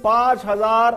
5000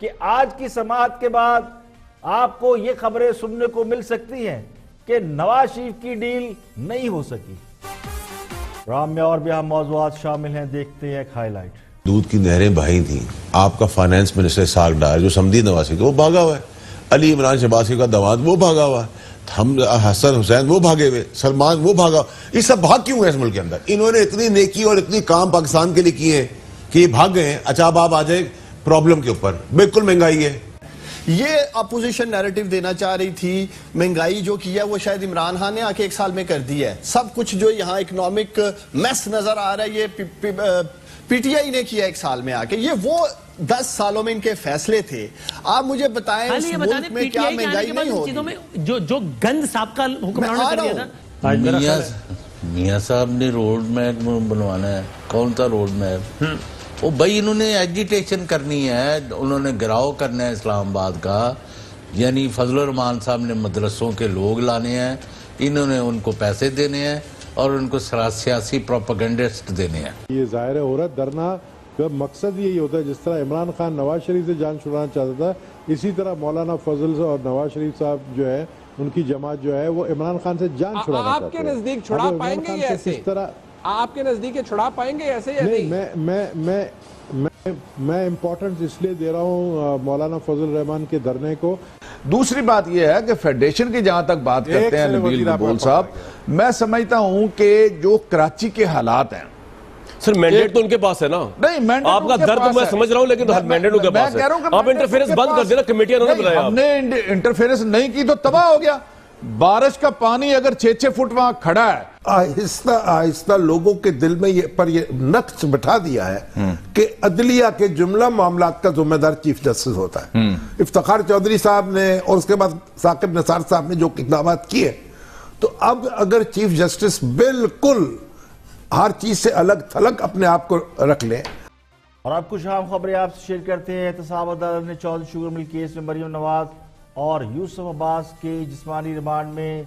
کہ آج کی سماعت کے بعد آپ کو یہ خبریں سننے کو مل سکتی ہیں کہ نواز شریف کی ڈیل نہیں ہو سکی۔ پروگرام میں اور بھی اہم موضوعات شامل ہیں، دیکھتے ہیں ایک ہائی لائٹ۔ دودھ کی نہریں بہائی تھیں، آپ کا فائنانس منسٹر اسحاق ڈار جو سمدی نواسی کا وہ بھاگا ہوا ہے، علی عمران شہبازی کا داماد وہ بھاگا ہوا ہے، ہم حسن حسین وہ بھاگے ہوئے، سلمان وہ بھاگا، یہ سب بھاگ کیوں ہیں اس ملک کے اندر؟ انہوں نے اتنی نیکی اور اتنی کام پاکستان کے لیے کیے ہیں کہ یہ بھاگ گئے ہیں۔ اچھا اب آپ آ جائیں پرابلم کے اوپر، بالکل مہنگائی ہے۔ یہ اپوزیشن نیریٹو دینا چاہ رہی تھی، مہنگائی جو کی ہے وہ شاید عمران خان نے آ کے 1 سال میں کر دی ہے۔ سب کچھ جو یہاں اکنامک میس نظر آ رہا ہے یہ پی ٹی آئی نے کیا 1 سال میں آ کے، یہ وہ 10 سالوں میں ان کے فیصلے تھے۔ آپ مجھے بتائیں اس ملک میں کیا مہنگائی نہیں ہوگی؟ جو گند سابقہ حکمرانوں نے کر دیا تھا۔ میاں صاحب نے روڈ میپ بنوانا ہے، کون سا روڈ میپ؟ وہ بھائی انہوں نے ایجیٹیشن کرنی ہے، انہوں نے گراؤ کرنا ہے اسلام آباد کا، یعنی فضل الرحمان صاحب نے مدرسوں کے لوگ لانے ہیں، انہوں نے ان کو پیسے دینے ہیں اور ان کو سیاسی پروپیگنڈسٹ دینے ہیں۔ یہ ظاہر ہو رہا ہے دھرنا کا مقصد یہی ہوتا ہے، جس طرح عمران خان نواز شریف سے جان چھڑانا چاہتا تھا، اسی طرح مولانا فضل اور نواز شریف صاحب جو ہے ان کی جماعت جو ہے وہ عمران خان سے جان چھڑانا چاہتے ہیں۔ آپ کے نزدیک چھڑا پائیں گے یہ ایسے؟ آپ کے نزدیک چھڑا پائیں گے ایسے یا نہیں؟ میں امپورٹنس اس لیے دے رہا ہوں مولانا فضل الرحمان کے دھرنے کو۔ دوسری بات یہ ہے کہ فیڈریشن کی جہاں تک بات کرتے ہیں نبیل قبول صاحب، میں سمجھتا ہوں کہ جو کراچی کے حالات ہیں، سر مینڈیٹ تو ان کے پاس ہے نا؟ نہیں مینڈیٹ آپ کا درد میں سمجھ رہا ہوں، لیکن مینڈیٹ ان کے پاس ہے۔ آپ انٹرفیرنس بند کر دینا، کمیٹیاں انہوں نے بنایا۔ ہم نے انٹرفیرنس نہیں کی تو تباہ ہو گیا۔ بارش کا پانی اگر 6-6 فٹ وہاں کھڑا ہے، آہستہ آہستہ لوگوں کے دل میں یہ نقش بٹھا دیا ہے کہ عدلیہ کے جملہ معاملات کا ذمہ دار چیف جسٹس ہوتا ہے۔ افتخار چودھری صاحب نے اور اس کے بعد ثاقب نثار صاحب نے جو اقدامات کیے، تو اب اگر چیف جسٹس بالکل ہر چیز سے الگ تھلگ اپنے آپ کو رکھ لیں۔ اور اب کچھ اہم خبریں آپ سے شیئر کرتے ہیں۔ احتساب عدالت نے چودھری شوگر مل کیس میں مریم نواز اور یوسف عباس کے جسمانی ریمانڈ میں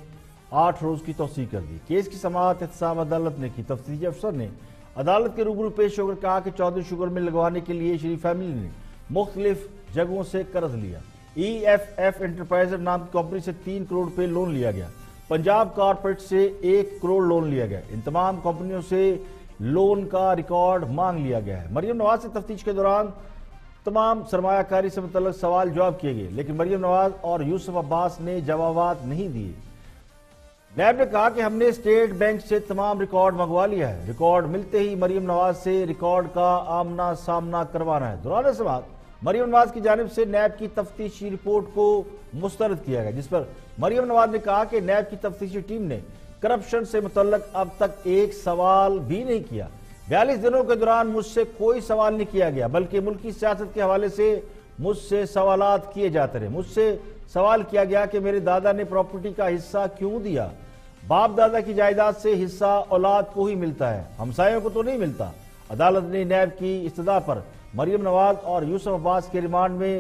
8 روز کی توسیع کر دی۔ کیس کی سماعت احتساب عدالت نے کی۔ تفتیشی افسر نے عدالت کے روبرو پیش ہو کر کہا کہ چودھری شوگر مل لگوانے کے لیے شریف فیملی نے مختلف جگہوں سے قرض لیا۔ ای ایف ایف انٹرپرائزر نام کی کمپنی سے 3 کروڑ روپے لون لیا گیا، پنجاب کارپوریٹ سے 1 کروڑ لون لیا گیا۔ ان تمام کمپنیوں سے لون کا ریکارڈ مانگ لیا گیا ہے۔ مریم نواز سے تفتیش کے دوران تمام سرمایہ کاری سے متعلق سوال جواب کیے گئے، لیکن مریم نواز اور یوسف عباس نے جوابات نہیں دیے۔ نیب نے کہا کہ ہم نے اسٹیٹ بینک سے تمام ریکارڈ منگوا لیا ہے، ریکارڈ ملتے ہی مریم نواز سے ریکارڈ کا آمنا سامنا کروانا ہے۔ دوران سماعت مریم نواز کی جانب سے نیب کی تفتیشی رپورٹ کو مسترد کیا گیا، جس پر مریم نواز نے کہا کہ نیب کی تفتیشی ٹیم نے کرپشن سے متعلق اب تک ایک سوال بھی نہیں کیا۔ 42 دنوں کے دوران مجھ سے کوئی سوال نہیں کیا گیا، بلکہ ملکی سیاست کے حوالے سے مجھ سے سوالات کیے جاتے رہے۔ مجھ سے سوال کیا گیا کہ میرے دادا نے پراپرٹی کا حصہ کیوں دیا؟ باپ دادا کی جائیداد سے حصہ اولاد کو ہی ملتا ہے، ہمسایوں کو تو نہیں ملتا۔ عدالت نے نیب کی استدعا پر مریم نواز اور یوسف عباس کے ریمانڈ میں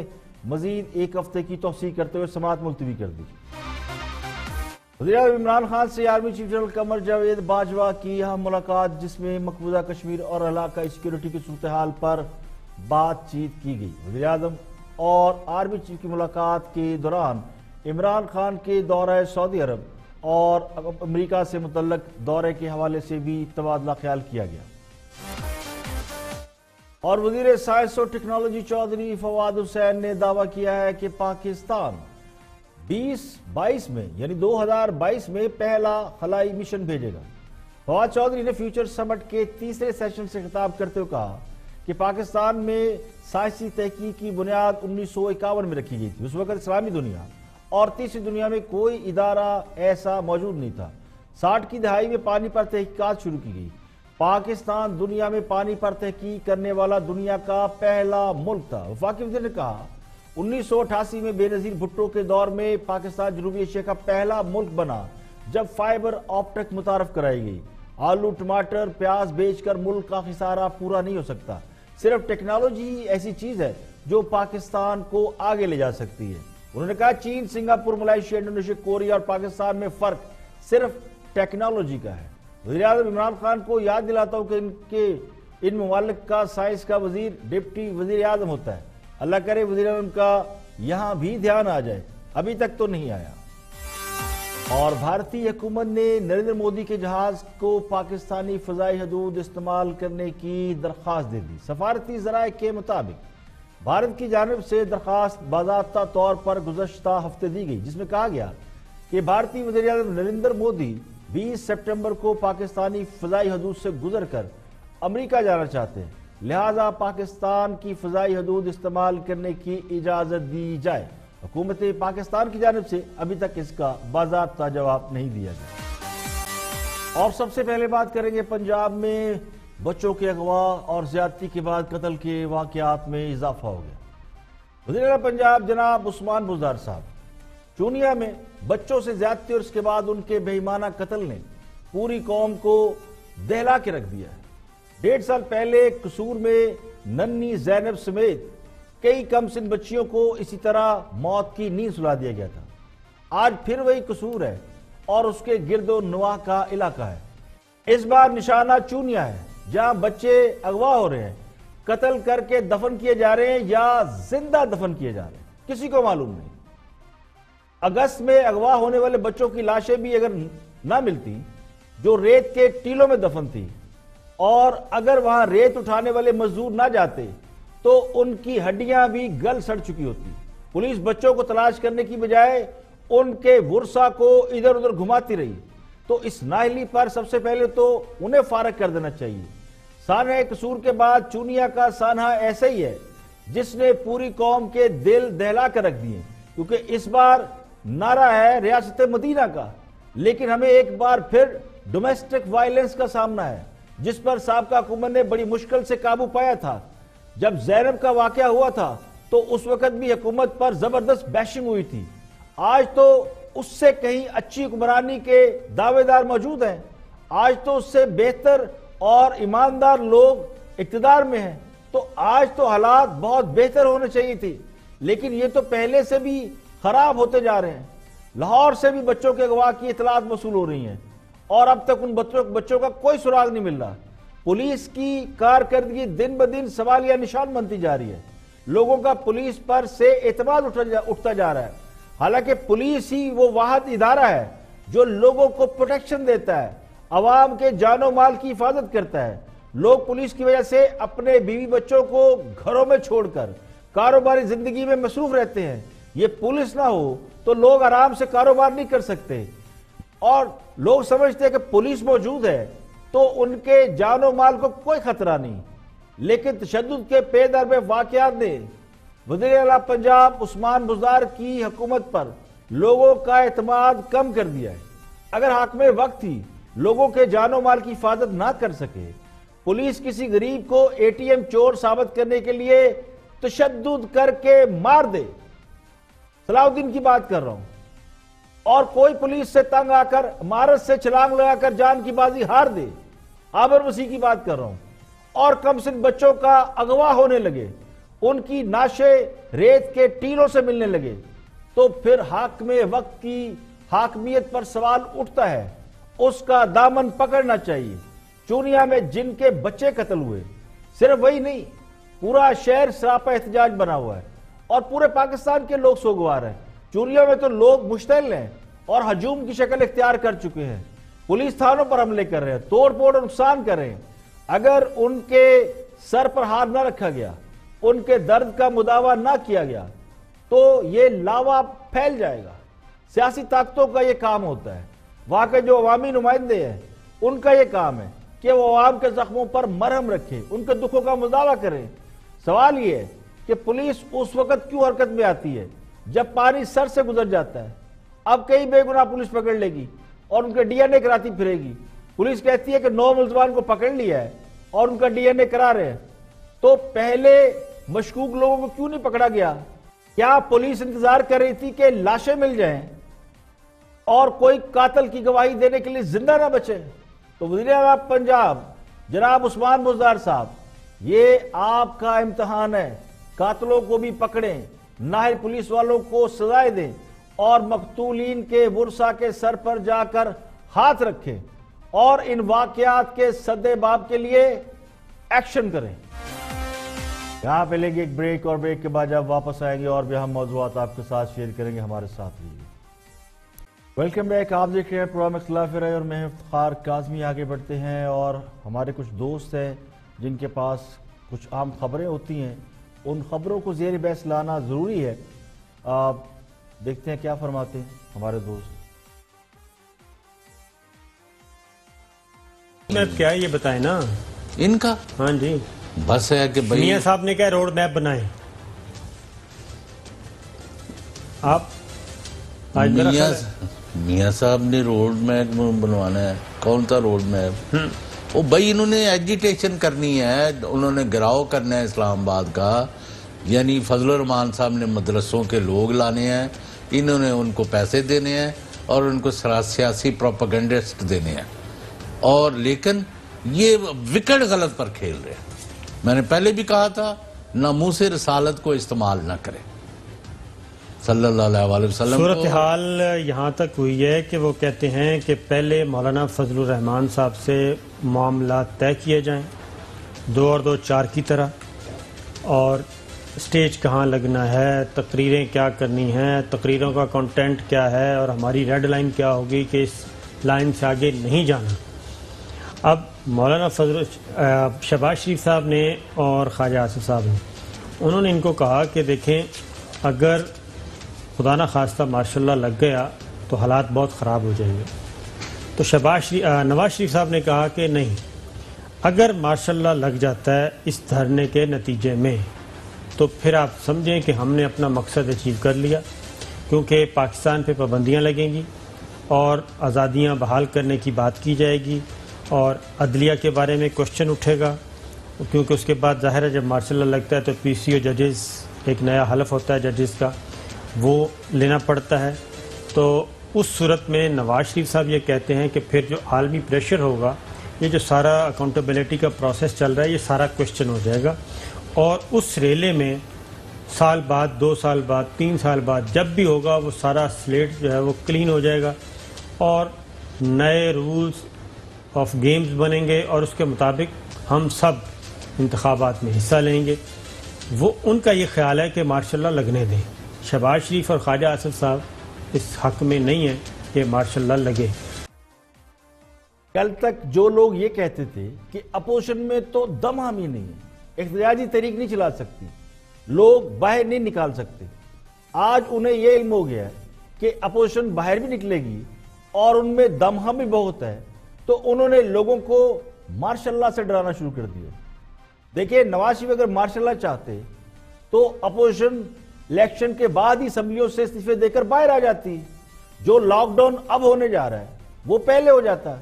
مزید 1 ہفتے کی توسیع کرتے ہوئے سماعت ملتوی کر دی۔ وزیراعظم عمران خان سے army chief general Qamar Javed Bajwa کی اہم ملاقات، جس میں مقبوضہ کشمیر اور علاقائی سیکیورٹی کی صورتحال پر بات چیت کی گئی۔ وزیراعظم اور آرمی چیف کی ملاقات کے دوران عمران خان کے دورہ سعودی عرب اور امریکہ سے متعلق دورے کے حوالے سے بھی تبادلہ خیال کیا گیا۔ اور وزیر سائنس اور ٹیکنالوجی چودھری فواد حسین نے دعویٰ کیا ہے کہ پاکستان 2022 میں یعنی 2022 میں پہلا خلائی مشن بھیجے گا۔ فواد چودھری نے فیوچر سمٹ کے 3رے سیشن سے خطاب کرتے ہوئے کہا کہ پاکستان میں سائنسی تحقیق کی بنیاد 1951 میں رکھی گئی تھی۔ اس وقت اسلامی دنیا اور تیسری دنیا میں کوئی ادارہ ایسا موجود نہیں تھا۔ 60 کی دہائی میں پانی پر تحقیقات شروع کی گئی۔ پاکستان دنیا میں پانی پر تحقیق کرنے والا دنیا کا پہلا ملک تھا۔ وفاقی وزیر نے کہا 1988 میں بے نظیر بھٹو کے دور میں پاکستان جنوبی ایشیا کا پہلا ملک بنا جب فائبر آپٹک متعارف کرائی گئی۔ آلو ٹماٹر پیاز بیچ کر ملک کا خسارہ پورا نہیں ہو سکتا، صرف ٹیکنالوجی ہی ایسی چیز ہے جو پاکستان کو آگے لے جا سکتی ہے۔ انہوں نے کہا چین، سنگاپور، ملائیشیا، انڈونیشیا، کوریا اور پاکستان میں فرق صرف ٹیکنالوجی کا ہے۔ وزیراعظم عمران خان کو یاد دلاتا ہوں کہ ان ممالک کا سائنس کا وزیر ڈپٹی وزیر اعظم ہوتا ہے۔ اللہ کرے وزیر اعظم کا یہاں بھی دھیان آ جائے، ابھی تک تو نہیں آیا۔ اور بھارتی حکومت نے نریندر مودی کے جہاز کو پاکستانی فضائی حدود استعمال کرنے کی درخواست دے دی۔ سفارتی ذرائع کے مطابق بھارت کی جانب سے درخواست باضابطہ طور پر گزشتہ ہفتے دی گئی، جس میں کہا گیا کہ بھارتی وزیر اعظم نریندر مودی 20 سپٹمبر کو پاکستانی فضائی حدود سے گزر کر امریکہ جانا چاہتے ہیں، لہٰذا پاکستان کی فضائی حدود استعمال کرنے کی اجازت دی جائے۔ حکومت پاکستان کی جانب سے ابھی تک اس کا باضابطہ جواب نہیں دیا گیا۔ اور سب سے پہلے بات کریں گے پنجاب میں بچوں کے اغوا اور زیادتی کے بعد قتل کے واقعات میں اضافہ ہو گیا۔ وزیر اعلیٰ پنجاب جناب عثمان بزدار صاحب چونیا میں بچوں سے زیادتی اور اس کے بعد ان کے بے ایمانہ قتل نے پوری قوم کو دہلا کے رکھ دیا ہے۔ 1.5 سال پہلے قصور میں ننھی زینب سمیت کئی کم سن بچیوں کو اسی طرح موت کی نیند سلا دیا گیا تھا۔ آج پھر وہی قصور ہے اور اس کے گرد و نواح کا علاقہ ہے۔ اس بار نشانہ چونیا ہے، جہاں بچے اغوا ہو رہے ہیں، قتل کر کے دفن کیے جا رہے ہیں یا زندہ دفن کیے جا رہے ہیں، کسی کو معلوم نہیں۔ اگست میں اغوا ہونے والے بچوں کی لاشیں بھی اگر نہ ملتی جو ریت کے ٹیلوں میں دفن تھی، اور اگر وہاں ریت اٹھانے والے مزدور نہ جاتے تو ان کی ہڈیاں بھی گل سڑ چکی ہوتی۔ پولیس بچوں کو تلاش کرنے کی بجائے ان کے ورثہ کو ادھر ادھر گھماتی رہی، تو اس نااہلی پر سب سے پہلے تو انہیں فارغ کر دینا چاہیے۔ سانحہ قصور کے بعد چونیا کا سانحہ ایسا ہی ہے جس نے پوری قوم کے دل دہلا کر رکھ دیے، کیونکہ اس بار نعرہ ہے ریاست مدینہ کا، لیکن ہمیں ایک بار پھر ڈومیسٹک وائلنس کا سامنا ہے، جس پر سابقہ حکومت نے بڑی مشکل سے قابو پایا تھا۔ جب زینب کا واقعہ ہوا تھا تو اس وقت بھی حکومت پر زبردست بیشنگ ہوئی تھی۔ آج تو اس سے کہیں اچھی حکمرانی کے دعوے دار موجود ہیں، آج تو اس سے بہتر اور ایماندار لوگ اقتدار میں ہیں، تو آج تو حالات بہت بہتر ہونے چاہیے تھی، لیکن یہ تو پہلے سے بھی خراب ہوتے جا رہے ہیں۔ لاہور سے بھی بچوں کے اغوا کی اطلاعات موصول ہو رہی ہیں اور اب تک ان بچوں کا کوئی سراغ نہیں مل رہا۔ پولیس کی کارکردگی دن بدن سوالیہ نشان بنتی جا رہی ہے، لوگوں کا پولیس پر سے اعتماد اٹھتا جا رہا ہے، حالانکہ پولیس ہی وہ واحد ادارہ ہے جو لوگوں کو پروٹیکشن دیتا ہے، عوام کے جان و مال کی حفاظت کرتا ہے۔ لوگ پولیس کی وجہ سے اپنے بیوی بچوں کو گھروں میں چھوڑ کر کاروباری زندگی میں مصروف رہتے ہیں۔ یہ پولیس نہ ہو تو لوگ آرام سے کاروبار نہیں کر سکتے، اور لوگ سمجھتے ہیں کہ پولیس موجود ہے تو ان کے جان و مال کو کوئی خطرہ نہیں، لیکن تشدد کے پے در پہ واقعات نے وزیر اعلیٰ پنجاب عثمان بزدار کی حکومت پر لوگوں کا اعتماد کم کر دیا ہے۔ اگر حاکم وقت ہی لوگوں کے جان و مال کی حفاظت نہ کر سکے، پولیس کسی غریب کو اے ٹی ایم چور ثابت کرنے کے لیے تشدد کر کے مار دے، صلاح الدین کی بات کر رہا ہوں، اور کوئی پولیس سے تنگ آ کر عمارت سے چھلانگ لگا کر جان کی بازی ہار دے، آبر وسیع کی بات کر رہا ہوں، اور کم سن بچوں کا اغوا ہونے لگے، ان کی ناشیں ریت کے ٹیلوں سے ملنے لگے، تو پھر حاکم وقت کی حاکمیت پر سوال اٹھتا ہے۔ اس کا دامن پکڑنا چاہیے۔ چونیا میں جن کے بچے قتل ہوئے، صرف وہی نہیں، پورا شہر سراپا احتجاج بنا ہوا ہے اور پورے پاکستان کے لوگ سوگوار ہیں۔ چوریا میں تو لوگ مشتعل ہیں اور ہجوم کی شکل اختیار کر چکے ہیں، پولیس تھانوں پر حملے کر رہے ہیں، توڑ پھوڑ اور نقصان کر رہے ہیں۔ اگر ان کے سر پر ہاتھ نہ رکھا گیا، ان کے درد کا مداوع نہ کیا گیا، تو یہ لاوا پھیل جائے گا۔ سیاسی طاقتوں کا یہ کام ہوتا ہے، وہاں کے جو عوامی نمائندے ہیں ان کا یہ کام ہے کہ وہ عوام کے زخموں پر مرہم رکھیں، ان کے دکھوں کا مداوع کریں۔ سوال یہ ہے کہ پولیس اس وقت کیوں حرکت میں آتی ہے جب پانی سر سے گزر جاتا ہے؟ اب کئی بے گناہ پولیس پکڑ لے گی اور ان کے ڈی این اے کراتی پھرے گی۔ پولیس کہتی ہے کہ 9 ملزمان کو پکڑ لیا ہے اور ان کا ڈی این اے کرا رہے ہیں، تو پہلے مشکوک لوگوں کو کیوں نہیں پکڑا گیا؟ کیا پولیس انتظار کر رہی تھی کہ لاشیں مل جائیں اور کوئی قاتل کی گواہی دینے کے لیے زندہ نہ بچے؟ تو وزیر اعلیٰ پنجاب جناب عثمان بزدار صاحب، یہ آپ کا امتحان ہے، قاتلوں کو بھی پکڑیں، نااہل پولیس والوں کو سزائیں دیں اور مقتولین کے ورثہ کے سر پر جا کر ہاتھ رکھیں اور ان واقعات کے سد باب کے لیے ایکشن کریں۔ یہاں پہ لیں گے ایک بریک، اور بریک کے بعد جب واپس آئیں گے اور بھی ہم موضوعات آپ کے ساتھ شیئر کریں گے، ہمارے ساتھ رہیے۔ ویلکم بیک، آپ دیکھ رہے ہیں پروگرام اختلاف رائے اور میں افتخار کاظمی۔ آگے بڑھتے ہیں اور ہمارے کچھ دوست ہیں جن کے پاس کچھ عام خبریں ہوتی ہیں، ان خبروں کو زیر بحث لانا ضروری ہے۔ دیکھتے ہیں کیا فرماتے ہیں ہمارے دوست۔ میپ کیا ہے یہ بتائیں نا ان کا؟ ہاں جی بس ہے کہ میاں صاحب نے کیا روڈ میپ بنائے؟ آپ میاں صاحب نے روڈ میپ بنوانا ہے، کون سا روڈ میپ؟ وہ بھائی انہوں نے ایجیٹیشن کرنی ہے، انہوں نے گراؤ کرنا ہے اسلام آباد کا، یعنی فضل الرحمان صاحب نے مدرسوں کے لوگ لانے ہیں، انہوں نے ان کو پیسے دینے ہیں اور ان کو سیاسی پروپیگنڈسٹ دینے ہیں، اور لیکن یہ وکٹ غلط پر کھیل رہے ہیں۔ میں نے پہلے بھی کہا تھا ناموس رسالت کو استعمال نہ کریں صلی اللہ علیہ وسلم۔ صورتحال یہاں تک ہوئی ہے کہ وہ کہتے ہیں کہ پہلے مولانا فضل الرحمان صاحب سے معاملات طے کیے جائیں 2 اور 2 4 کی طرح، اور سٹیج کہاں لگنا ہے، تقریریں کیا کرنی ہیں، تقریروں کا کنٹینٹ کیا ہے، اور ہماری ریڈ لائن کیا ہوگی کہ اس لائن سے آگے نہیں جانا۔ اب مولانا شہباز شریف صاحب نے اور خواجہ آصف صاحب نے انہوں نے ان کو کہا کہ دیکھیں اگر خدا نہ خواستہ ماشاء اللہ لگ گیا تو حالات بہت خراب ہو جائیں گے۔ تو نواز شریف صاحب نے کہا کہ نہیں، اگر ماشاء اللہ لگ جاتا ہے اس دھرنے کے نتیجے میں تو پھر آپ سمجھیں کہ ہم نے اپنا مقصد اچیو کر لیا، کیونکہ پاکستان پہ پابندیاں لگیں گی اور آزادیاں بحال کرنے کی بات کی جائے گی، اور عدلیہ کے بارے میں کوشچن اٹھے گا، کیونکہ اس کے بعد ظاہر ہے جب مارشل لا لگتا ہے تو پی سی او ججز ایک نیا حلف ہوتا ہے ججز کا، وہ لینا پڑتا ہے۔ تو اس صورت میں نواز شریف صاحب یہ کہتے ہیں کہ پھر جو عالمی پریشر ہوگا، یہ جو سارا اکاؤنٹیبلٹی کا پروسیس چل رہا ہے، یہ سارا کوشچن ہو جائے گا، اور اس ریلے میں سال بعد 2 سال بعد 3 سال بعد جب بھی ہوگا وہ سارا سلیٹ جو ہے وہ کلین ہو جائے گا، اور نئے رولز آف گیمز بنیں گے، اور اس کے مطابق ہم سب انتخابات میں حصہ لیں گے۔ وہ ان کا یہ خیال ہے کہ مارشاء اللہ لگنے دیں۔ شہباز شریف اور خواجہ آصف صاحب اس حق میں نہیں ہیں کہ مارشاء اللہ لگے۔ کل تک جو لوگ یہ کہتے تھے کہ اپوزیشن میں تو دم ہم ہی نہیں ہے، احتجاجی تحریک نہیں چلا سکتی، لوگ باہر نہیں نکال سکتے، آج انہیں یہ علم ہو گیا ہے کہ اپوزیشن باہر بھی نکلے گی اور ان میں دم ہم بھی بہت ہے، تو انہوں نے لوگوں کو مارشاء اللہ سے ڈرانا شروع کر دیا۔ دیکھیں نواز شریف اگر مارشاء اللہ چاہتے تو اپوزیشن الیکشن کے بعد ہی اسمبلیوں سے استعفے دے کر باہر آ جاتی، جو لاک ڈاؤن اب ہونے جا رہا ہے وہ پہلے ہو جاتا۔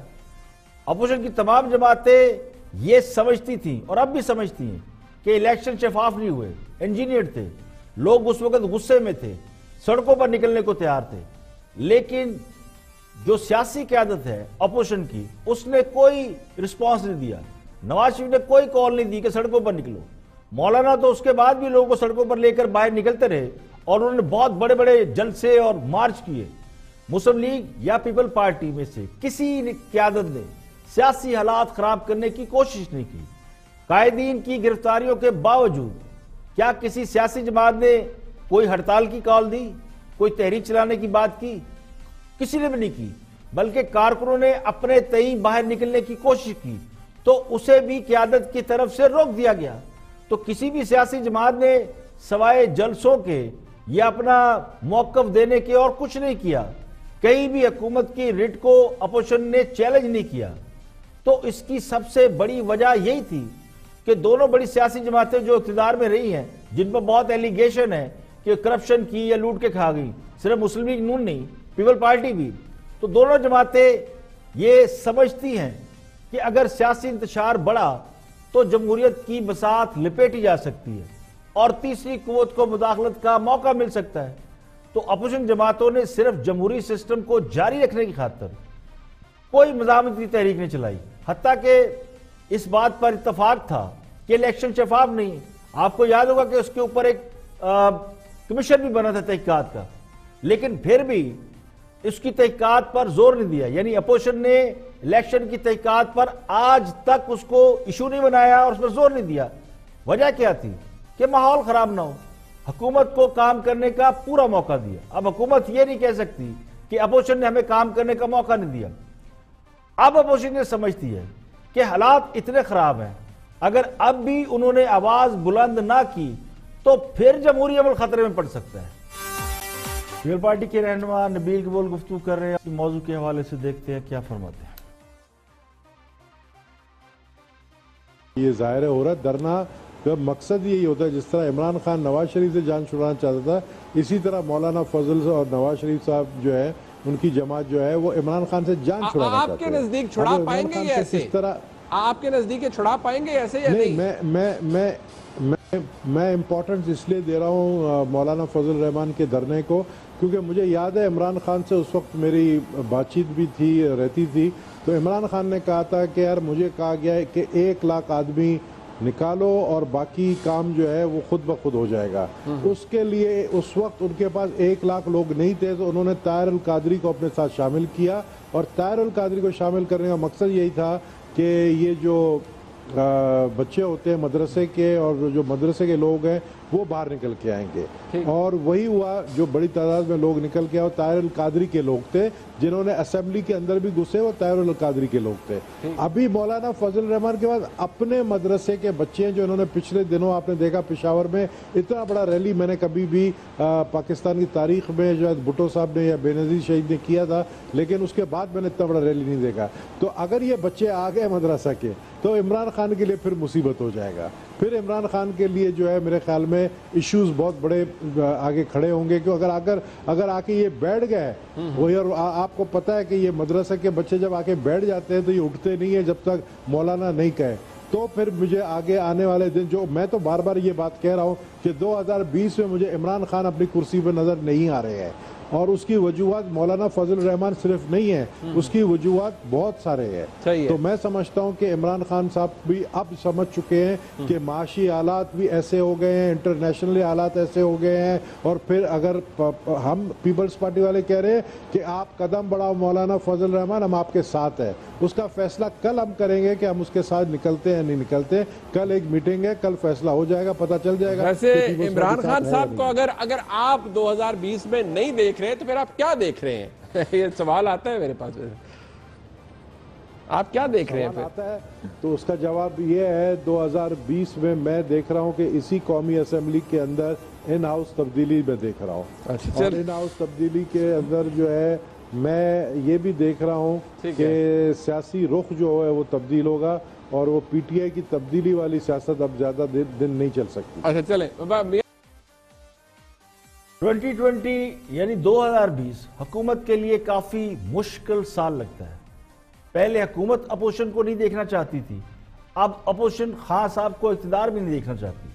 اپوزیشن کی تمام جماعتیں یہ سمجھتی تھیں اور اب بھی سمجھتی ہیں کہ الیکشن شفاف نہیں ہوئے، انجینئر تھے، لوگ اس وقت غصے میں تھے، سڑکوں پر نکلنے کو تیار تھے، لیکن جو سیاسی قیادت ہے اپوزیشن کی اس نے کوئی رسپانس نہیں دیا۔ نواز شریف نے کوئی کال نہیں دی کہ سڑکوں پر نکلو، مولانا تو اس کے بعد بھی لوگوں کو سڑکوں پر لے کر باہر نکلتے رہے، اور انہوں نے بہت بڑے بڑے جلسے اور مارچ کیے۔ مسلم لیگ یا پیپل پارٹی میں سے کسی قیادت نے سیاسی حالات خراب کرنے کی کوشش نہیں کی۔ قائدین کی گرفتاریوں کے باوجود کیا کسی سیاسی جماعت نے کوئی ہڑتال کی کال دی، کوئی تحریک چلانے کی بات کی؟ کسی نے بھی نہیں کی، بلکہ کارکنوں نے اپنے تئیں باہر نکلنے کی کوشش کی تو اسے بھی قیادت کی طرف سے روک دیا گیا۔ تو کسی بھی سیاسی جماعت نے سوائے جلسوں کے یا اپنا موقف دینے کے اور کچھ نہیں کیا، کہیں بھی حکومت کی ریٹ کو اپوزیشن نے چیلنج نہیں کیا۔ تو اس کی سب سے بڑی وجہ یہی تھی کہ دونوں بڑی سیاسی جماعتیں جو اقتدار میں رہی ہیں، جن پر بہت ایلیگیشن ہے کہ کرپشن کی یا لوٹ کے کھا گئی، صرف مسلم لیگ نون نہیں، پیپل پارٹی بھی، تو دونوں جماعتیں یہ سمجھتی ہیں کہ اگر سیاسی انتشار بڑھا تو جمہوریت کی بساط لپیٹی جا سکتی ہے اور تیسری قوت کو مداخلت کا موقع مل سکتا ہے۔ تو اپوزیشن جماعتوں نے صرف جمہوری سسٹم کو جاری رکھنے کی خاطر کوئی مزاحمت کی تحریک نہیں چلائی، حتیٰ کہ اس بات پر اتفاق تھا کہ الیکشن شفاف نہیں۔ آپ کو یاد ہوگا کہ اس کے اوپر ایک کمیشن بھی بنا تھا تحقیقات کا، لیکن پھر بھی اس کی تحقیقات پر زور نہیں دیا، یعنی اپوزیشن نے الیکشن کی تحقیقات پر آج تک اس کو ایشو نہیں بنایا اور اس پر زور نہیں دیا۔ وجہ کیا تھی؟ کہ ماحول خراب نہ ہو. حکومت کو کام کرنے کا پورا موقع دیا. اب حکومت یہ نہیں کہہ سکتی کہ اپوزیشن نے ہمیں کام کرنے کا موقع نہیں دیا. اب اپوزیشن یہ سمجھتی ہے کہ حالات اتنے خراب ہیں, اگر اب بھی انہوں نے آواز بلند نہ کی تو پھر جمہوری عمل خطرے میں پڑ سکتا ہے. پیپلز پارٹی کے رہنما نبیل قبول گفتگو کر رہے ہیں. اس موضوع کے حوالے سے دیکھتے ہیں کیا فرماتے ہیں. یہ ظاہر ہو رہا ہے ڈرنا کا مقصد یہی ہوتا ہے, جس طرح عمران خان نواز شریف سے جان چھڑانا چاہتا تھا, اسی طرح مولانا فضل اور نواز شریف صاحب جو ہے ان کی جماعت جو ہے وہ عمران خان سے جان چھڑانا چاہتے ہیں. آپ کے نزدیک چھڑا پائیں گے یہ ایسے؟ آپ کے نزدیک چھڑا پائیں گے ایسے یا نہیں؟ میں امپورٹنس اس لیے دے رہا ہوں مولانا فضل الرحمان کے دھرنے کو کیونکہ مجھے یاد ہے عمران خان سے اس وقت میری بات چیت بھی رہتی تھی, تو عمران خان نے کہا تھا کہ یار مجھے کہا گیا ہے کہ 1 لاکھ آدمی نکالو اور باقی کام جو ہے وہ خود بخود ہو جائے گا. اس کے لیے اس وقت ان کے پاس 1 لاکھ لوگ نہیں تھے, تو انہوں نے طاہر القادری کو اپنے ساتھ شامل کیا, اور طاہر القادری کو شامل کرنے کا مقصد یہی تھا کہ یہ جو بچے ہوتے ہیں مدرسے کے اور جو مدرسے کے لوگ ہیں وہ باہر نکل کے آئیں گے, اور وہی ہوا. جو بڑی تعداد میں لوگ نکل کے آئے وہ طاہر القادری کے لوگ تھے, جنہوں نے اسمبلی کے اندر بھی گھسے وہ طاہر القادری کے لوگ تھے. ابھی مولانا فضل الرحمان کے بعد اپنے مدرسے کے بچے ہیں جو انہوں نے پچھلے دنوں آپ نے دیکھا پشاور میں اتنا بڑا ریلی میں نے کبھی بھی پاکستان کی تاریخ میں جو بھٹو صاحب نے یا بے نظیر شہید نے کیا تھا, لیکن اس کے بعد میں نے اتنا بڑا ریلی نہیں دیکھا. تو اگر یہ بچے آ گئے مدرسہ کے تو عمران خان کے لیے پھر مصیبت ہو جائے گا. پھر عمران خان کے لیے جو ہے میرے خیال میں ایشوز بہت بڑے آگے کھڑے ہوں گے, کیوں اگر آ کے یہ بیٹھ گئے وہی, اور آپ کو پتہ ہے کہ یہ مدرسہ کے بچے جب آ کے بیٹھ جاتے ہیں تو یہ اٹھتے نہیں ہیں جب تک مولانا نہیں کہے. تو پھر مجھے آگے آنے والے دن جو میں تو بار بار یہ بات کہہ رہا ہوں کہ 2020 میں مجھے عمران خان اپنی کرسی پہ نظر نہیں آ رہے ہیں, اور اس کی وجوہات مولانا فضل الرحمان صرف نہیں ہے, اس کی وجوہات بہت سارے ہیں. تو میں سمجھتا ہوں کہ عمران خان صاحب بھی اب سمجھ چکے ہیں کہ معاشی حالات بھی ایسے ہو گئے ہیں, انٹرنیشنلی حالات ایسے ہو گئے ہیں, اور پھر اگر ہم پیپلز پارٹی والے کہہ رہے ہیں کہ آپ قدم بڑھاؤ مولانا فضل الرحمان, ہم آپ کے ساتھ ہیں. اس کا فیصلہ کل ہم کریں گے کہ ہم اس کے ساتھ نکلتے ہیں نہیں نکلتے. کل ایک میٹنگ ہے, کل فیصلہ ہو جائے گا, پتہ چل جائے گا. ویسے عمران خان صاحب کو اگر آپ 2020 میں نہیں دیکھ رہے تو پھر آپ کیا دیکھ رہے ہیں؟ یہ سوال آتا ہے میرے پاس, آپ کیا دیکھ رہے ہیں پھر؟ تو اس کا جواب یہ ہے 2020 میں دیکھ رہا ہوں کہ اسی قومی اسمبلی کے اندر ان ہاؤس تبدیلی میں دیکھ رہا ہوں. اور ان ہاؤس تبدیلی کے اندر جو ہے میں یہ بھی دیکھ رہا ہوں کہ سیاسی رخ جو ہے وہ تبدیل ہوگا, اور وہ پی ٹی آئی کی تبدیلی والی سیاست اب زیادہ دن نہیں چل سکتی. اچھا چلیں, 2020 یعنی 2020 حکومت کے لیے کافی مشکل سال لگتا ہے. پہلے حکومت اپوزیشن کو نہیں دیکھنا چاہتی تھی, اب اپوزیشن خان صاحب کو اقتدار بھی نہیں دیکھنا چاہتی.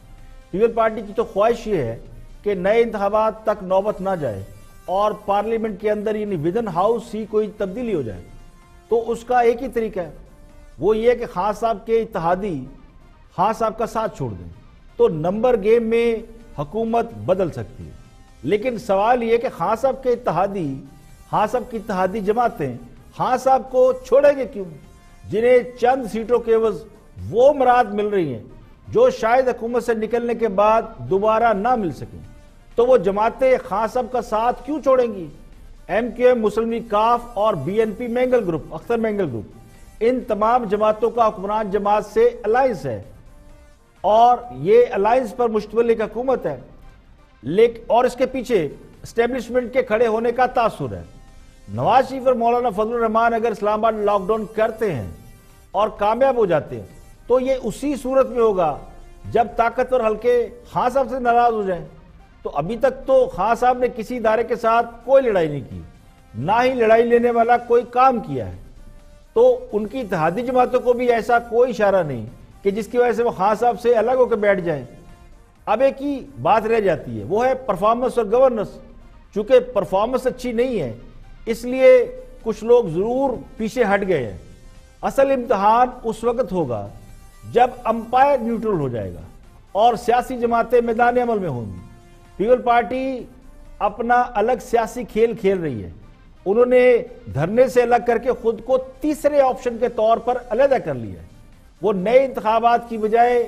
پیپلز پارٹی کی تو خواہش یہ ہے کہ نئے انتخابات تک نوبت نہ جائے اور پارلیمنٹ کے اندر یعنی ودن ہاؤس ہی کوئی تبدیلی ہو جائے. تو اس کا ایک ہی طریقہ ہے, وہ یہ کہ خان صاحب کے اتحادی خان صاحب کا ساتھ چھوڑ دیں تو نمبر گیم میں حکومت بدل سکتی ہے. لیکن سوال یہ کہ خان صاحب کے اتحادی, خان صاحب کی اتحادی جماعتیں خان صاحب کو چھوڑیں گے کیوں, جنہیں چند سیٹوں کے عوض وہ مراد مل رہی ہیں جو شاید حکومت سے نکلنے کے بعد دوبارہ نہ مل سکیں. تو وہ جماعتیں خان صاحب کا ساتھ کیوں چھوڑیں گی؟ M Q M, Muslim League کاف اور B N P Mengal group, Akhtar Mengal group, ان تمام جماعتوں کا حکمران جماعت سے الائنس ہے, اور یہ الائنس پر مشتمل ایک حکومت ہے, اور اس کے پیچھے اسٹیبلشمنٹ کے کھڑے ہونے کا تاثر ہے. نواز شریف اور مولانا فضل الرحمان اگر اسلام آباد لاک ڈاؤن کرتے ہیں اور کامیاب ہو جاتے ہیں تو یہ اسی صورت میں ہوگا جب طاقتور حلقے خان صاحب سے ناراض ہو جائیں. تو ابھی تک تو خان صاحب نے کسی ادارے کے ساتھ کوئی لڑائی نہیں کی, نہ ہی لڑائی لینے والا کوئی کام کیا ہے. تو ان کی اتحادی جماعتوں کو بھی ایسا کوئی اشارہ نہیں کہ جس کی وجہ سے وہ خان صاحب سے الگ ہو کے بیٹھ جائیں. اب ایک ہی بات رہ جاتی ہے, وہ ہے پرفارمنس اور گورننس. چونکہ پرفارمنس اچھی نہیں ہے اس لیے کچھ لوگ ضرور پیچھے ہٹ گئے ہیں. اصل امتحان اس وقت ہوگا جب امپائر نیوٹرل ہو جائے گا اور سیاسی جماعتیں میدان عمل میں ہوں گی. پیپلز پارٹی اپنا الگ سیاسی کھیل کھیل رہی ہے. انہوں نے دھرنے سے الگ کر کے خود کو تیسرے آپشن کے طور پر علیحدہ کر لیا ہے. وہ نئے انتخابات کی بجائے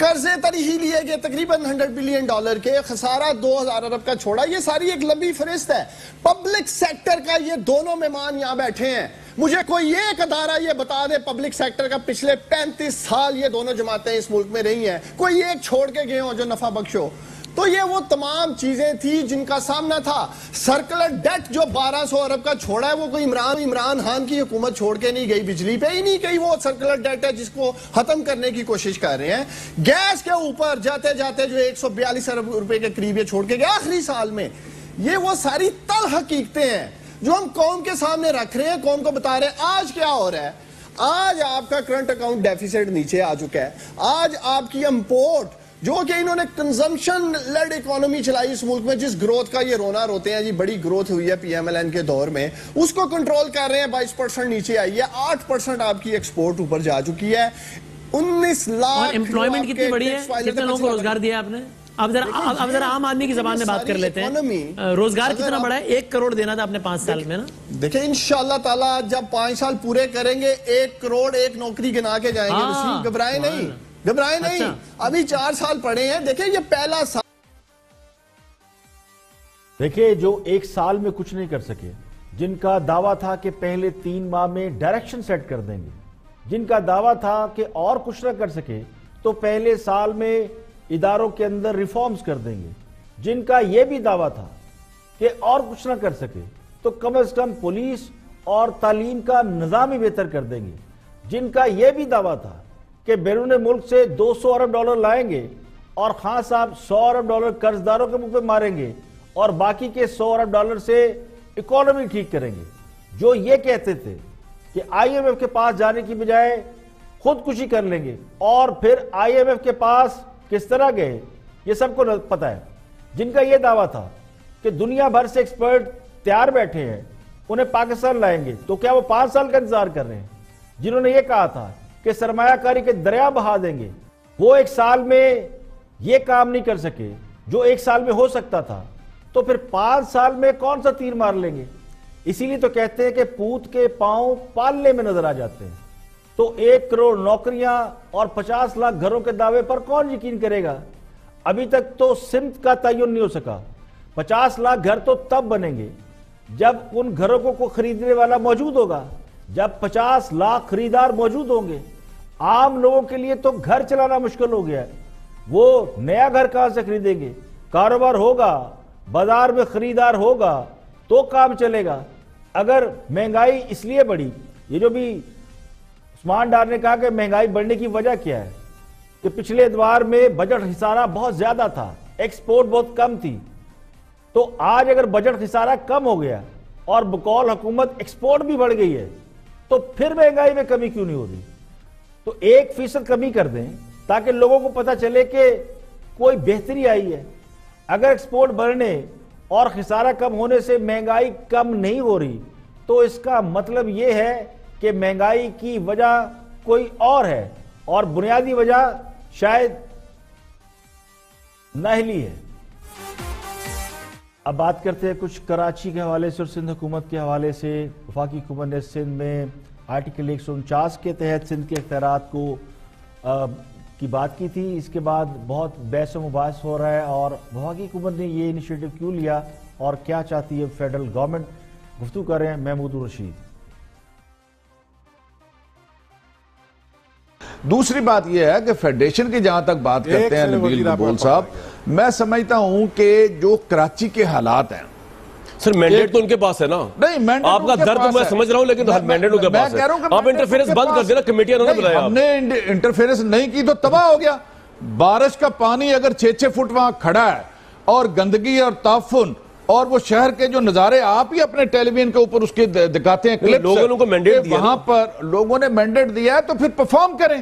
قرضے تری ہی لیے گئے تقریباً $100 بلین کے، خسارہ 2000 ارب کا چھوڑا. یہ ساری ایک لمبی فہرست ہے. پبلک سیکٹر کا یہ دونوں مہمان یہاں بیٹھے ہیں. مجھے کوئی ایک ادارہ یہ بتا دے پبلک سیکٹر کا پچھلے 35 سال یہ دونوں جماعتیں اس ملک میں رہی ہیں، کوئی ایک چھوڑ کے گئے ہوں جو نفع بخش ہو. تو یہ وہ تمام چیزیں تھی جن کا سامنا تھا. سرکلر ڈیٹ جو 1200 ارب کا چھوڑا ہے وہ کوئی عمران خان کی حکومت چھوڑ کے نہیں گئی، بجلی پہ ہی نہیں گئی، وہ سرکلر ڈیٹ ہے جس کو ختم کرنے کی کوشش کر رہے ہیں. گیس کے اوپر جاتے جاتے جو 142 ارب روپے کے قریب یہ چھوڑ کے گئے آخری سال میں. یہ وہ ساری تل حقیقتیں ہیں جو ہم قوم کے سامنے رکھ رہے ہیں، قوم کو بتا رہے ہیں. آج کیا ہو رہا ہے؟ آج آپ کا کرنٹ اکاؤنٹ ڈیفیسٹ نیچے آ چکا ہے. آج آپ کی امپورٹ جو کہ انہوں نے کنزمپشن لیڈ اکانومی چلائی اس ملک میں، جس گروتھ کا یہ رونا روتے ہیں جی بڑی گروتھ ہوئی ہے پی ایم ایل این کے دور میں، اس کو کنٹرول کر رہے ہیں. 22% نیچے آئی ہے. 8% آپ کی ایکسپورٹ اوپر جا چکی ہے. 19 لاکھ. اور امپلائمنٹ کتنی بڑی ہے؟ کتنے لوگوں کو روزگار دیا آپ نے؟ اب ذرا عام آدمی کی زبان میں بات کر لیتے ہیں. روزگار کتنا بڑا ہے؟ 1 کروڑ دینا تھا اپنے 5 سال میں نا. دیکھیں انشاءاللہ تعالیٰ جب 5 سال پورے کریں گے 1 کروڑ 1 نوکری گنا کے جائیں گے. گھبرائے نہیں، گھبرائے نہیں. ابھی 4 سال پڑے ہیں. دیکھیں یہ پہلا سال. دیکھیں جو 1 سال میں کچھ نہیں کر سکے، جن کا دعویٰ تھا کہ پہلے 3 ماہ میں ڈائریکشن سیٹ کر دیں گے، جن کا دعویٰ تھا کہ اور کچھ نہ کر سکے تو پہلے سال میں اداروں کے اندر ریفارمز کر دیں گے، جن کا یہ بھی دعویٰ تھا کہ اور کچھ نہ کر سکے تو کم از کم پولیس اور تعلیم کا نظام ہی بہتر کر دیں گے، جن کا یہ بھی دعویٰ تھا کہ بیرون ملک سے $200 ارب لائیں گے اور خان صاحب $100 ارب قرض داروں کے منہ پہ ماریں گے اور باقی کے $100 ارب سے اکانومی ٹھیک کریں گے. جو یہ کہتے تھے کہ آئی ایم ایف کے پاس جانے کی بجائے خودکشی کر لیں گے، اور پھر آئی ایم ایف کے پاس کس طرح گئے یہ سب کو پتہ ہے. جن کا یہ دعویٰ تھا کہ دنیا بھر سے ایکسپرٹ تیار بیٹھے ہیں انہیں پاکستان لائیں گے، تو کیا وہ 5 سال کا انتظار کر رہے ہیں؟ جنہوں نے یہ کہا تھا کہ سرمایہ کاری کے دریا بہا دیں گے، وہ 1 سال میں یہ کام نہیں کر سکے جو 1 سال میں ہو سکتا تھا، تو پھر 5 سال میں کون سا تیر مار لیں گے؟ اسی لیے تو کہتے ہیں کہ پوت کے پاؤں پالنے میں نظر آ جاتے ہیں. تو 1 کروڑ نوکریاں اور 50 لاکھ گھروں کے دعوے پر کون یقین کرے گا؟ ابھی تک تو سمت کا تعین نہیں ہو سکا. 50 لاکھ گھر تو تب بنیں گے جب ان گھروں کو خریدنے والا موجود ہوگا، جب 50 لاکھ خریدار موجود ہوں گے. عام لوگوں کے لیے تو گھر چلانا مشکل ہو گیا ہے. وہ نیا گھر کہاں سے خریدیں گے؟ کاروبار ہوگا، بازار میں خریدار ہوگا تو کام چلے گا. اگر مہنگائی اس لیے بڑھی، یہ جو بھی عثمان ڈار نے کہا کہ مہنگائی بڑھنے کی وجہ کیا ہے، کہ پچھلے ادوار میں بجٹ خسارہ بہت زیادہ تھا، ایکسپورٹ بہت کم تھی. تو آج اگر بجٹ خسارہ کم ہو گیا اور بقول حکومت ایکسپورٹ بھی بڑھ گئی ہے تو پھر مہنگائی میں کمی کیوں نہیں ہو رہی؟ تو 1% کمی کر دیں تاکہ لوگوں کو پتہ چلے کہ کوئی بہتری آئی ہے. اگر ایکسپورٹ بڑھنے اور خسارہ کم ہونے سے مہنگائی کم نہیں ہو رہی تو اس کا مطلب یہ ہے کہ مہنگائی کی وجہ کوئی اور ہے، اور بنیادی وجہ شاید نااہلی ہے. اب بات کرتے ہیں کچھ کراچی کے حوالے سے اور سندھ حکومت کے حوالے سے. وفاقی حکومت نے سندھ میں آرٹیکل 149 کے تحت سندھ کے اختیارات کی بات کی تھی. اس کے بعد بہت بحث و مباحث ہو رہا ہے، اور وفاقی حکومت نے یہ انیشیٹو کیوں لیا اور کیا چاہتی ہے فیڈرل گورنمنٹ. گفتگو کر رہے ہیں محمود الرشید. دوسری بات یہ ہے کہ فیڈریشن کی جہاں تک بات کرتے ہیں نبیل قبول صاحب، میں سمجھتا ہوں کہ جو کراچی کے حالات ہیں، سر مینڈیٹ تو ان کے پاس ہے نا. نہیں، آپ کا درد تو میں سمجھ رہا ہوں، لیکن مینڈیٹ ان کے پاس ہے. آپ انٹرفیرنس بند کر دینا، کمیٹیاں انہوں نے بنایا. ہم نے انٹرفیرنس نہیں کی تو تباہ ہو گیا. بارش کا پانی اگر 6-6 فٹ وہاں کھڑا ہے، اور گندگی اور تعفن اور وہ شہر کے جو نظارے آپ ہی اپنے ٹیلی ویژن کے اوپر اس کے دکھاتے ہیں کلپس، لوگوں کو مینڈیٹ دیا، وہاں پر لوگوں نے مینڈیٹ دیا ہے تو پھر پرفارم کریں.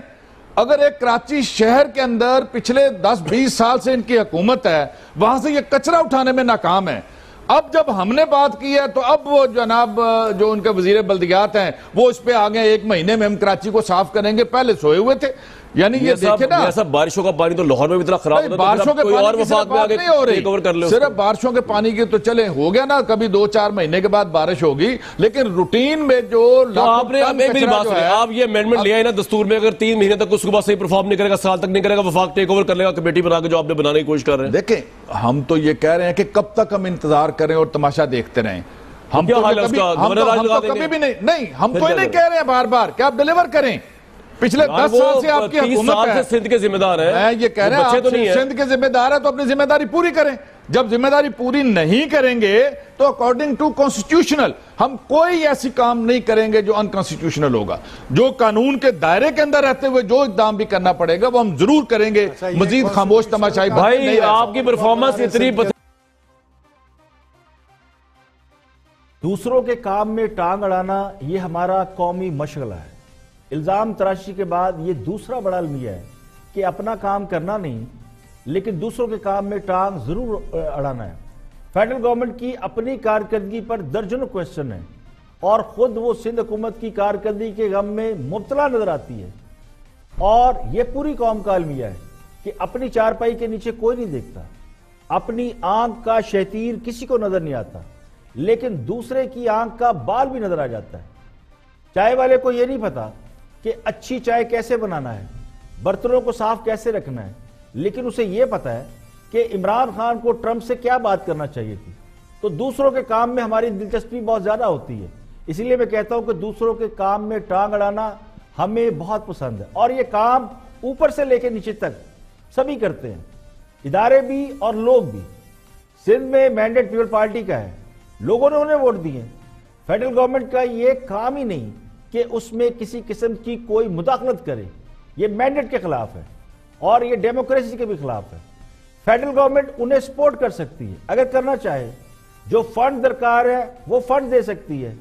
اگر ایک کراچی شہر کے اندر پچھلے 10-20 سال سے ان کی حکومت ہے، وہاں سے یہ کچرا اٹھانے میں ناکام ہے، اب جب ہم نے بات کی ہے تو اب وہ جناب جو ان کے وزیر بلدیات ہیں وہ اس پہ آگے 1 مہینے میں ہم کراچی کو صاف کریں گے، پہلے سوئے ہوئے تھے. یعنی یہ دیکھیں نا، ایسا بارشوں کا پانی تو لاہور میں بھی اتنا خراب ہوتا ہے، بارشوں کے پانی کی صرف بات نہیں ہو رہی، صرف بارشوں کے پانی کی تو چلے ہو گیا نا، کبھی 2-4 مہینے کے بعد بارش ہوگی، لیکن روٹین میں جو آپ نے میری بات سنیں، آپ یہ امینڈمنٹ لیا ہے نا دستور میں، اگر 3 مہینے تک اس کے بعد صحیح پرفارم نہیں کرے گا، سال تک نہیں کرے گا، وفاق ٹیک اوور کر لے گا کمیٹی بنا کے جو آپ نے بنانے کی کوشش کر رہے ہیں. دیکھیں ہم تو یہ کہہ رہے ہیں کہ کب تک ہم انتظار کریں اور تماشا دیکھتے رہیں. ہم تو کبھی بھی نہیں، ہم تو نہیں کہہ رہے ہیں بار بار کہ آپ ڈیلیور کریں. پچھلے 10 سال سے آپ کی حکومت ہے، سندھ کے ذمہ دار ہیں، میں یہ کہہ رہا ہوں آپ سندھ کے ذمہ دار ہے تو اپنی ذمہ داری پوری کریں. جب ذمہ داری پوری نہیں کریں گے تو اکارڈنگ ٹو کانسٹیٹیوشنل ہم کوئی ایسی کام نہیں کریں گے جو انکانسٹیٹیوشنل ہوگا. جو قانون کے دائرے کے اندر رہتے ہوئے جو اقدام بھی کرنا پڑے گا وہ ہم ضرور کریں گے. مزید خاموش تماشائی بھائی آپ کی پرفارمنس اتنی دوسروں کے کام میں ٹانگ اڑانا یہ ہمارا قومی مشغلہ ہے. الزام تراشی کے بعد یہ دوسرا بڑا المیہ ہے کہ اپنا کام کرنا نہیں لیکن دوسروں کے کام میں ٹانگ ضرور اڑانا ہے. فیڈرل گورنمنٹ کی اپنی کارکردگی پر درجنوں کوسچن ہیں اور خود وہ سندھ حکومت کی کارکردگی کے غم میں مبتلا نظر آتی ہے. اور یہ پوری قوم کا المیہ ہے کہ اپنی چارپائی کے نیچے کوئی نہیں دیکھتا، اپنی آنکھ کا شہتیر کسی کو نظر نہیں آتا، لیکن دوسرے کی آنکھ کا بال بھی نظر آ جاتا ہے. چائے والے کو یہ نہیں پتا کہ اچھی چائے کیسے بنانا ہے، برتنوں کو صاف کیسے رکھنا ہے، لیکن اسے یہ پتا ہے کہ عمران خان کو ٹرمپ سے کیا بات کرنا چاہیے تھی. تو دوسروں کے کام میں ہماری دلچسپی بہت زیادہ ہوتی ہے. اسی لیے میں کہتا ہوں کہ دوسروں کے کام میں ٹانگ اڑانا ہمیں بہت پسند ہے، اور یہ کام اوپر سے لے کے نیچے تک سبھی کرتے ہیں، ادارے بھی اور لوگ بھی. سندھ میں مینڈیٹ پیپل پارٹی کا ہے، لوگوں نے انہیں ووٹ دیے. فیڈرل گورنمنٹ کا یہ کام ہی نہیں کہ اس میں کسی قسم کی کوئی مداخلت کرے. یہ مینڈیٹ کے خلاف ہے اور یہ ڈیموکریسی کے بھی خلاف ہے. فیڈرل گورنمنٹ انہیں سپورٹ کر سکتی ہے اگر کرنا چاہے، جو فنڈ درکار ہے وہ فنڈ دے سکتی ہے،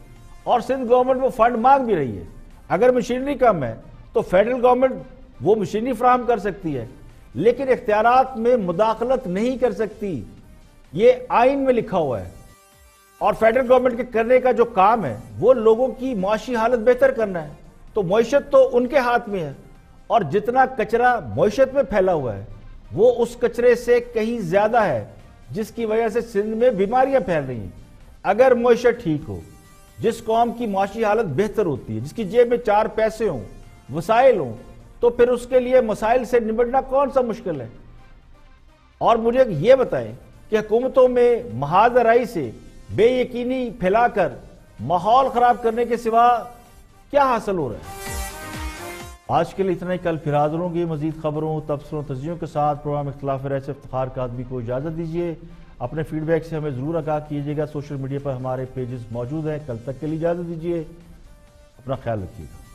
اور سندھ گورنمنٹ وہ فنڈ مانگ بھی رہی ہے. اگر مشینری کم ہے تو فیڈرل گورنمنٹ وہ مشینری فراہم کر سکتی ہے، لیکن اختیارات میں مداخلت نہیں کر سکتی. یہ آئین میں لکھا ہوا ہے. اور فیڈرل گورنمنٹ کے کرنے کا جو کام ہے وہ لوگوں کی معاشی حالت بہتر کرنا ہے. تو معیشت تو ان کے ہاتھ میں ہے، اور جتنا کچرا معیشت میں پھیلا ہوا ہے وہ اس کچرے سے کہیں زیادہ ہے، جس کی وجہ سے سندھ میں بیماریاں پھیل رہی ہیں. اگر معیشت ٹھیک ہو، جس قوم کی معاشی حالت بہتر ہوتی ہے، جس کی جیب میں 4 پیسے ہوں، وسائل ہوں، تو پھر اس کے لیے مسائل سے نمٹنا کون سا مشکل ہے. اور مجھے یہ بتائیں کہ حکومتوں میں محاذ رائی سے بے یقینی پھیلا کر ماحول خراب کرنے کے سوا کیا حاصل ہو رہا ہے. آج کے لیے اتنا ہی. کل پھر حاضر ہوں گے مزید خبروں، تبصروں، تجزیوں کے ساتھ. پروگرام اختلاف رائے سے افتخار کاظمی کو اجازت دیجیے. اپنے فیڈ بیک سے ہمیں ضرور آگاہ کیجیے گا. سوشل میڈیا پر ہمارے پیجز موجود ہیں. کل تک کے لیے اجازت دیجیے. اپنا خیال رکھیے گا.